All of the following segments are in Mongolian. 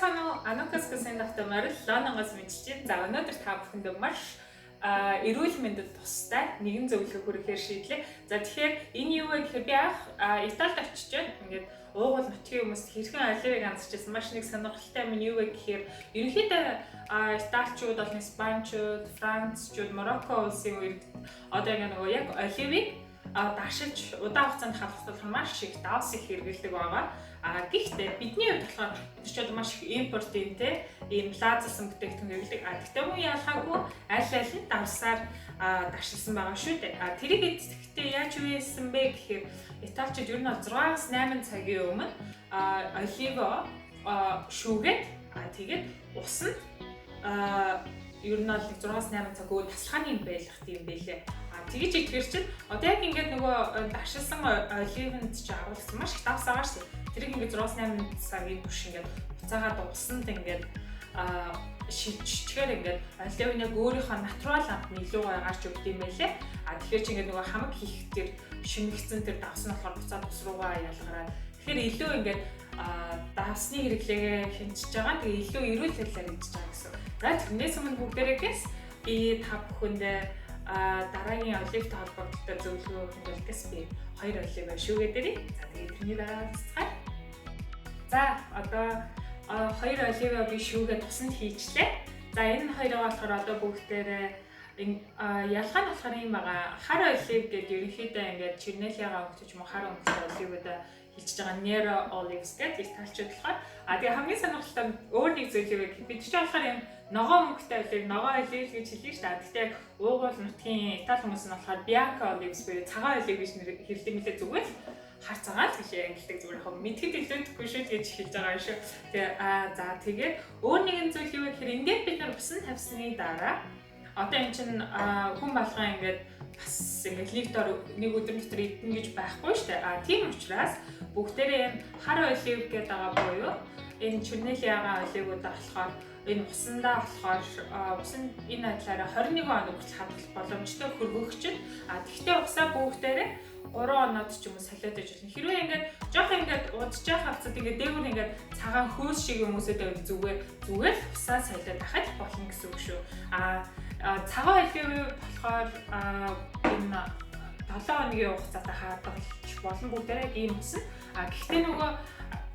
Сайн уу? Анукас гэсэн автомобиль Лондоноос мэдчихэд за өнөөдөр та бүхэнд маш эрүүл мэндэд тустай нэгэн зөвлөгөө хүрэхээр шийдлээ. За тэгэхээр энэ юу вэ гэхээр би Италид очиж ингээд уугуул нутгийн хүмүүст хэрхэн оливыг амсчихсан маш нэг сонирхолтой юм юу вэ гэхээр ерөнхийдөө Италичууд болон Испаничууд, Францчууд, Марокко улсын үед одоо ингээд нөгөө яг оливыг дашиж удаан хугацаанд хавтах маш их давс их хэрэгэлдэг байгаа. Гэхдээ бидний хувьд болохоор бид ч маш их импортын ийм лазерсан бүтээгдэхүүн хэрэглэдэг. Гэхдээ мөн ялгаагүй аль аль нь давсаар дашилсан байгаа шүү дээ. Тэрийг эцэгтэй яаж үйсэн бэ гэхээр Италичууд ер нь 6-8 цагийн өмнө оливо шүүгээд тэгээд усанд ер нь 6-8 цаг өө таслаханы байлгах юм байлээ. Тэгэж итгэр чинь одоо яг ингээд нөгөө дашилсан оливанд ч агуулсан маш их давс байгаа шүү дээ. Тэрийг ингээд 6-8 цагийн турш ингээд буцаагаад усанд ингээд шилжчихээр ингээд оливын яг өөрийнхөө натурал амтны илүү гоё гарч өгд юм байлээ. Тэгэхээр чи ингээд нөгөө хамаг хийх тэр шинэгцэн тэр давс нь болохоор буцаад ус руугаа ялгараад тэгэхээр илүү ингээд давсны хэрэглээгээ хэмжиж байгаа. Тэгээ илүү эрүүл хэлээр хийж байгаа гэсэн. За тэрнээс өмнө бүгдээрээс би та бүхэндээ дараагийн оливтай холбоотой зөвлөгөө хөндлөхөөс би 2 оливаа шүүгээд ирээ. За тэгээд тэрний дараа цацгаая. За одоо 2 оливаа би шүүгээд тусанд хийчлээ. За энэ хоёроо болохоор одоо бүгдээрээ ялгаа нь болохоор юм байгаа. Хар олив гэдэг ерөнхийдөө ингээд Чернеляга өнгөч юм уу хар өнгөтэй оливуудаа хэлж байгаа Nero olives гэдэг италичууд болохоор тэгээ хамгийн сонирхолтой өөр нэг зөвлөгөө бид ч болохоор юм ногоон өнгөтэй олив, ногоон олив гэж хэлдэг шүү дээ. Гэхдээ уугуул нутгийн Итали хүмүүс нь болохоор Bianco olives буюу цагаан олив гэж хэлдэг мэлээ зүгээр хар цагаан л гэж ангилдаг зүгээр яг мэдхэд илүүдэхгүй шүү гэж хэлж байгаа шүү. Тэгээ тэгээд өөр нэгэн зүйл юу гэхээр ингээд бид нар усан тавьсны дараа одоо эн чинь хүн болгоо ингээд бас ингээд ливдор нэг өдөр дотор идэн гэж байхгүй шүү дээ. Тийм учраас бүгдээрээ энэ хар олив гэдэг байгаа буюу энэ Чернеляга оливуудаа болохоор энэ усандаа болохоор усан энэ байдлаараа 21 хоног хүртэл хадгалах боломжтой хөрвөгчд. Тэгвэл усаа бүгдээрээ 3 оноод ч юм уу солиод иж болно. Хэрвээ ингээд жоох ингээд удаж хавцад ингээд дээгүүр ингээд цагаан хөөс шиг хүмүүсэд зүгээр усаа солиод ахад болно гэсэн үг шүү. Цагаан оливын болохоор энэ 7 хоногийн хугацаатай хадгалж болон бүгдээрээ ийм усан. Гэхдээ нөгөө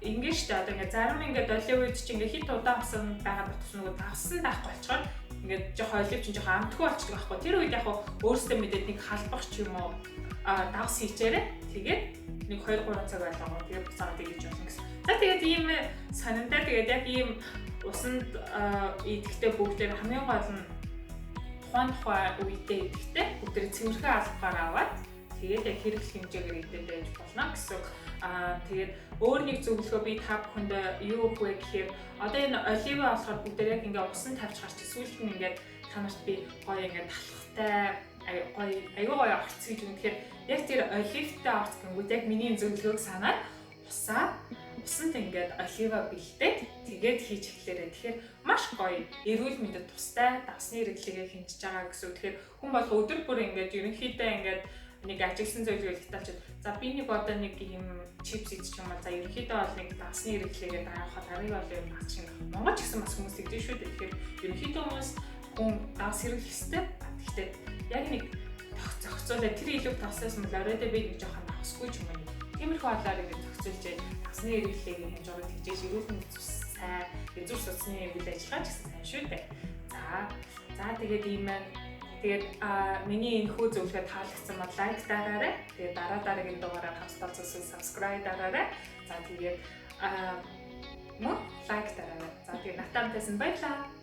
ингээд шүү дээ. Одоо ингээд зарим ингээд оливууд чинь ингээд хит удаан усан байгаа бутас нөгөө давсан даахгүй болчихоор ингээд жоох олив чинь жоох амтгүй болчихдог байхгүй. Тэр үед яг өөрөөсөө мэдээд нэг халбах ч юм уу давс хийчээрээ тэгээд нэг 2-3 цаг байлгаа тэгээд буцаагаад хийж болно гэсэн. За тэгээд ийм сонинтай тэгээд яг ийм усанд идэхдээ бүгдээр хамгийн гол нь тухайн үедээ идэхдээ бүгдээр цэвэрхэн албаар аваад тэгээд яг хэрэглэх хэмжээгээр идээд байж болно гэсэн. Тэгээд өөр нэг зөвлөгөө би та бүхэнд юу өгөх вэ гэхээр одоо энэ оливаа болохоор бүгдээр яг ингээд усан тавьж гарч сүүлд нь ингээд танарт би гоё ингээд талхтай аюу гоё орц гэж үнэхээр яг тэр оливтай орц гэнгүүт яг миний зөвлөгөөг санаад усанд ингээд олива бэлдээд тэгээд хийж эхлээрэй. Тэгэхээр маш гоё эрүүл мэндэд тустай давсны хэрэглээгээ хэмжиж байгаа гэсэн. Тэгэхээр хүн бол өдөр бүр ингээд ерөнхийдөө ингээд нэг ажигласан зөвлөгөө Италичууд за би нэг одоо нэг юм чипс идчих юм бол за ерөнхийдөө бол нэг давсны хэрэглээгээ даахад ариг олив бас шиг Монгол ч гэсэн бас хүмүүс тэгдэг шүү дээ. Тэгэхээр ерөнхийдөө хүмүүс хүн давс хэрэглэх ёстой. Гэхдээ яг нэг зохицуулаад тэр илүү давсаас мөн оройдоо би нэг жоохон давсгүй ч юм уу. Тиймэрхүү бодлоор ингэ зохицуулж давсны хэрэглээгээ хэмж ороод хийж эрүүл мэнд сайн эзүүр судасны үйл ажиллагаа ч гэсэн сайн шүү дээ. За тэгээд ийм маань тэгээд миний энэ хүү зөвлөгөө таалагдсан бол лайк дараарай. Тэгээд дараагийн дугаараар хавцлаа subscribe дараарай. За тэгээд лайк дараарай. За тэгээд натамтайсан баярлалаа.